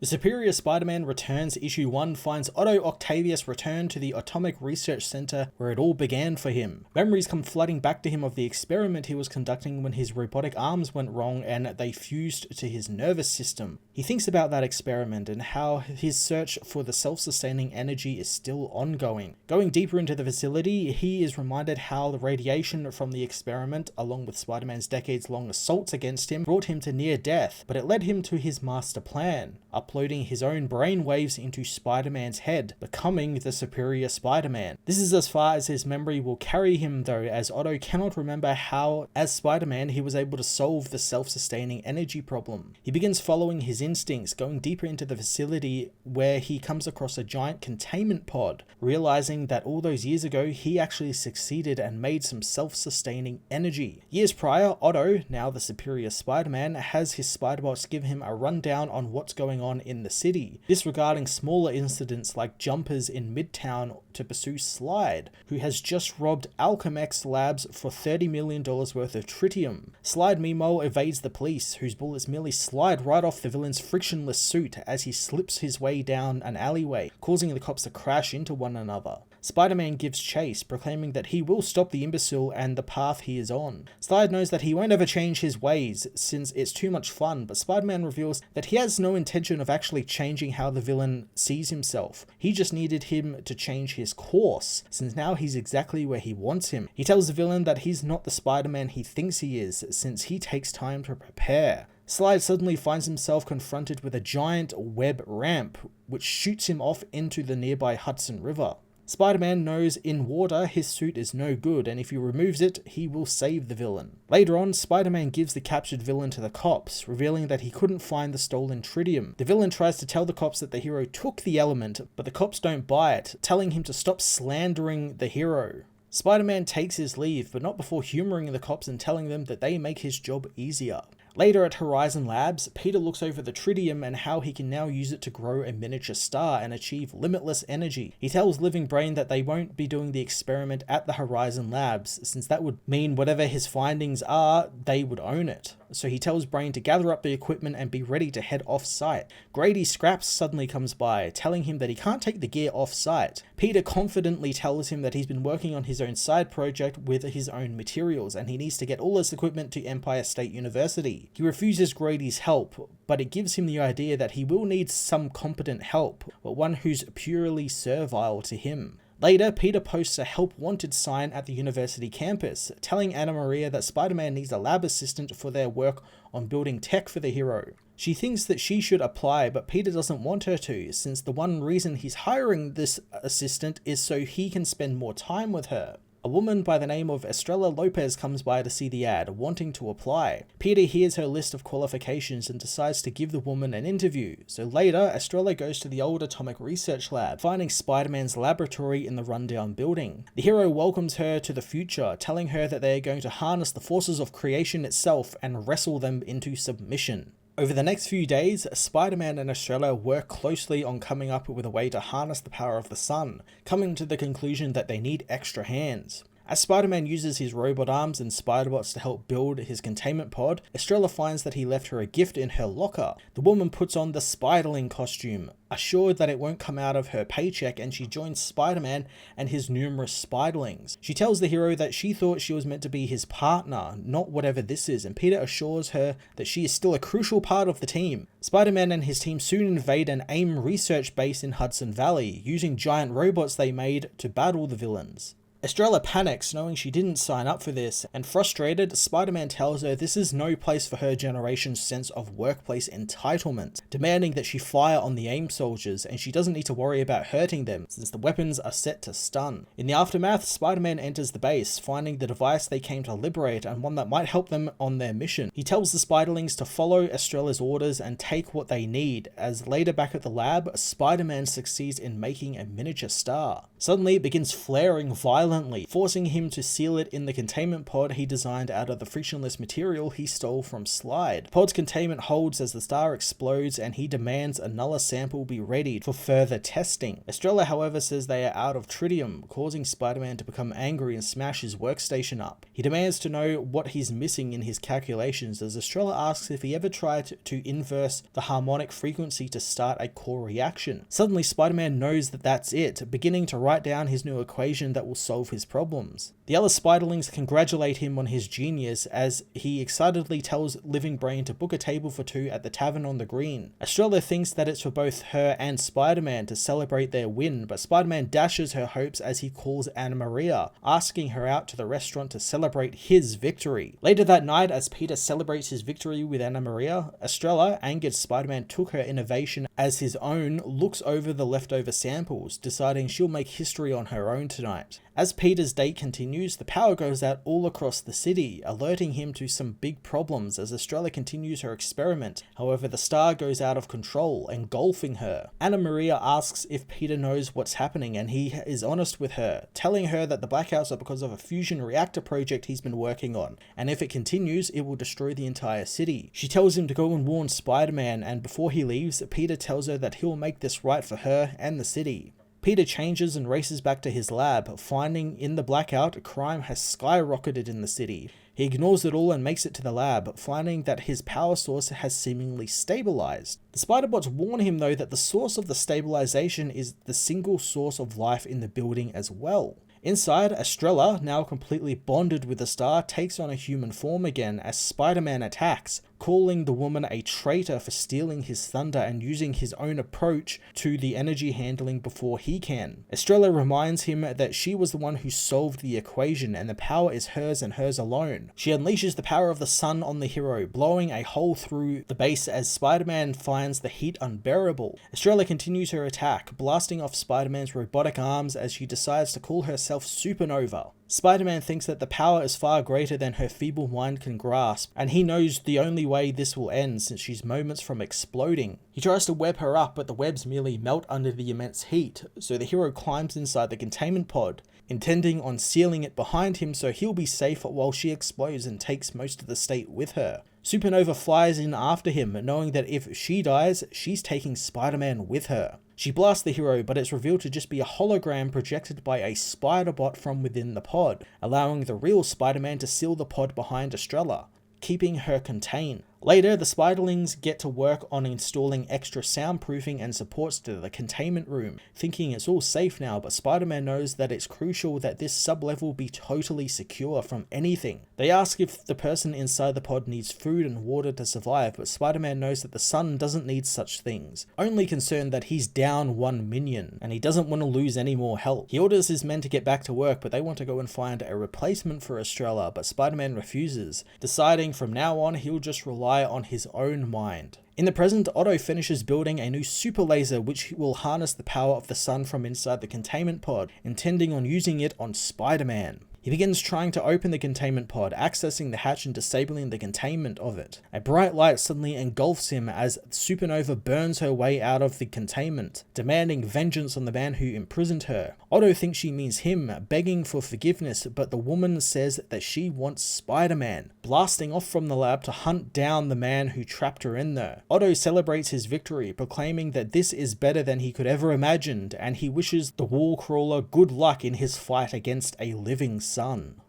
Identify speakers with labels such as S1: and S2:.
S1: The Superior Spider-Man Returns issue 1 finds Otto Octavius return to the Atomic Research Center where it all began for him. Memories come flooding back to him of the experiment he was conducting when his robotic arms went wrong and they fused to his nervous system. He thinks about that experiment and how his search for the self-sustaining energy is still ongoing. Going deeper into the facility, he is reminded how the radiation from the experiment, along with Spider-Man's decades-long assaults against him, brought him to near death, but it led him to his master plan, uploading his own brainwaves into Spider-Man's head, becoming the Superior Spider-Man. This is as far as his memory will carry him though, as Otto cannot remember how, as Spider-Man, he was able to solve the self-sustaining energy problem. He begins following his instincts, going deeper into the facility where he comes across a giant containment pod, realizing that all those years ago he actually succeeded and made some self-sustaining energy. Years prior, Otto, now the Superior Spider-Man, has his Spider-Bots give him a rundown on what's going on in the city, disregarding smaller incidents like jumpers in Midtown to pursue Slide, who has just robbed Alchemex Labs for $30 million worth of tritium. Slide meanwhile evades the police, whose bullets merely slide right off the villain's frictionless suit as he slips his way down an alleyway, causing the cops to crash into one another. Spider-Man gives chase, proclaiming that he will stop the imbecile and the path he is on. Slide knows that he won't ever change his ways since it's too much fun, but Spider-Man reveals that he has no intention of actually changing how the villain sees himself. He just needed him to change his course, since now he's exactly where he wants him. He tells the villain that he's not the Spider-Man he thinks he is, since he takes time to prepare. Slide suddenly finds himself confronted with a giant web ramp, which shoots him off into the nearby Hudson River. Spider-Man knows in water his suit is no good, and if he removes it, he will save the villain. Later on, Spider-Man gives the captured villain to the cops, revealing that he couldn't find the stolen tritium. The villain tries to tell the cops that the hero took the element, but the cops don't buy it, telling him to stop slandering the hero. Spider-Man takes his leave, but not before humoring the cops and telling them that they make his job easier. Later at Horizon Labs, Peter looks over the tritium and how he can now use it to grow a miniature star and achieve limitless energy. He tells Living Brain that they won't be doing the experiment at the Horizon Labs, since that would mean whatever his findings are, they would own it. So he tells Brain to gather up the equipment and be ready to head off-site. Grady Scraps suddenly comes by, telling him that he can't take the gear off-site. Peter confidently tells him that he's been working on his own side project with his own materials, and he needs to get all his equipment to Empire State University. He refuses Grady's help, but it gives him the idea that he will need some competent help, but one who's purely servile to him. Later, Peter posts a help wanted sign at the university campus, telling Anna Maria that Spider-Man needs a lab assistant for their work on building tech for the hero. She thinks that she should apply, but Peter doesn't want her to, since the one reason he's hiring this assistant is so he can spend more time with her. A woman by the name of Estrella Lopez comes by to see the ad, wanting to apply. Peter hears her list of qualifications and decides to give the woman an interview, so later Estrella goes to the old Atomic Research Lab, finding Spider-Man's laboratory in the rundown building. The hero welcomes her to the future, telling her that they are going to harness the forces of creation itself and wrestle them into submission. Over the next few days, Spider-Man and Estrella work closely on coming up with a way to harness the power of the sun, coming to the conclusion that they need extra hands. As Spider-Man uses his robot arms and Spider-Bots to help build his containment pod, Estrella finds that he left her a gift in her locker. The woman puts on the Spiderling costume, assured that it won't come out of her paycheck, and she joins Spider-Man and his numerous Spiderlings. She tells the hero that she thought she was meant to be his partner, not whatever this is, and Peter assures her that she is still a crucial part of the team. Spider-Man and his team soon invade an AIM research base in Hudson Valley, using giant robots they made to battle the villains. Estrella panics, knowing she didn't sign up for this, and frustrated, Spider-Man tells her this is no place for her generation's sense of workplace entitlement, demanding that she fire on the AIM soldiers, and she doesn't need to worry about hurting them, since the weapons are set to stun. In the aftermath, Spider-Man enters the base, finding the device they came to liberate, and one that might help them on their mission. He tells the Spiderlings to follow Estrella's orders and take what they need, as later back at the lab, Spider-Man succeeds in making a miniature star. Suddenly it begins flaring violently violently, forcing him to seal it in the containment pod he designed out of the frictionless material he stole from Slide. The pod's containment holds as the star explodes, and he demands a Nulla sample be readied for further testing. Estrella, however, says they are out of tritium, causing Spider-Man to become angry and smash his workstation up. He demands to know what he's missing in his calculations, as Estrella asks if he ever tried to inverse the harmonic frequency to start a core reaction. Suddenly, Spider-Man knows that that's it, beginning to write down his new equation that will solve his problems. The other Spiderlings congratulate him on his genius, as he excitedly tells Living Brain to book a table for two at the Tavern on the Green. Estrella thinks that it's for both her and Spider-Man to celebrate their win, but Spider-Man dashes her hopes as he calls Anna Maria, asking her out to the restaurant to celebrate his victory. Later that night, as Peter celebrates his victory with Anna Maria, Estrella, angered Spider-Man took her innovation as his own, looks over the leftover samples, deciding she'll make history on her own tonight. As Peter's date continues, the power goes out all across the city, alerting him to some big problems as Estrella continues her experiment. However, the star goes out of control, engulfing her. Anna Maria asks if Peter knows what's happening, and he is honest with her, telling her that the blackouts are because of a fusion reactor project he's been working on, and if it continues, it will destroy the entire city. She tells him to go and warn Spider-Man, and before he leaves, Peter tells her that he'll make this right for her and the city. Peter changes and races back to his lab, finding in the blackout crime has skyrocketed in the city. He ignores it all and makes it to the lab, finding that his power source has seemingly stabilized. The Spider-Bots warn him though that the source of the stabilization is the single source of life in the building as well. Inside, Estrella, now completely bonded with the star, takes on a human form again as Spider-Man attacks, calling the woman a traitor for stealing his thunder and using his own approach to the energy handling before he can. Estrella reminds him that she was the one who solved the equation and the power is hers and hers alone. She unleashes the power of the sun on the hero, blowing a hole through the base as Spider-Man finds the heat unbearable. Estrella continues her attack, blasting off Spider-Man's robotic arms as she decides to call herself Supernova. Spider-Man thinks that the power is far greater than her feeble mind can grasp, and he knows the only way this will end since she's moments from exploding. He tries to web her up, but the webs merely melt under the immense heat, so the hero climbs inside the containment pod, intending on sealing it behind him so he'll be safe while she explodes and takes most of the state with her. Supernova flies in after him, knowing that if she dies, she's taking Spider-Man with her. She blasts the hero, but it's revealed to just be a hologram projected by a Spider-Bot from within the pod, allowing the real Spider-Man to seal the pod behind Estrella, keeping her contained. Later, the Spiderlings get to work on installing extra soundproofing and supports to the containment room, thinking it's all safe now, but Spider-Man knows that it's crucial that this sub-level be totally secure from anything. They ask if the person inside the pod needs food and water to survive, but Spider-Man knows that the sun doesn't need such things, only concerned that he's down one minion, and he doesn't want to lose any more health. He orders his men to get back to work, but they want to go and find a replacement for Estrella, but Spider-Man refuses, deciding from now on he'll just rely on his own mind. In the present, Otto finishes building a new super laser which will harness the power of the sun from inside the containment pod, intending on using it on Spider-Man. He begins trying to open the containment pod, accessing the hatch and disabling the containment of it. A bright light suddenly engulfs him as Supernova burns her way out of the containment, demanding vengeance on the man who imprisoned her. Otto thinks she means him, begging for forgiveness, but the woman says that she wants Spider-Man, blasting off from the lab to hunt down the man who trapped her in there. Otto celebrates his victory, proclaiming that this is better than he could ever imagined, and he wishes the wall crawler good luck in his fight against a living sun.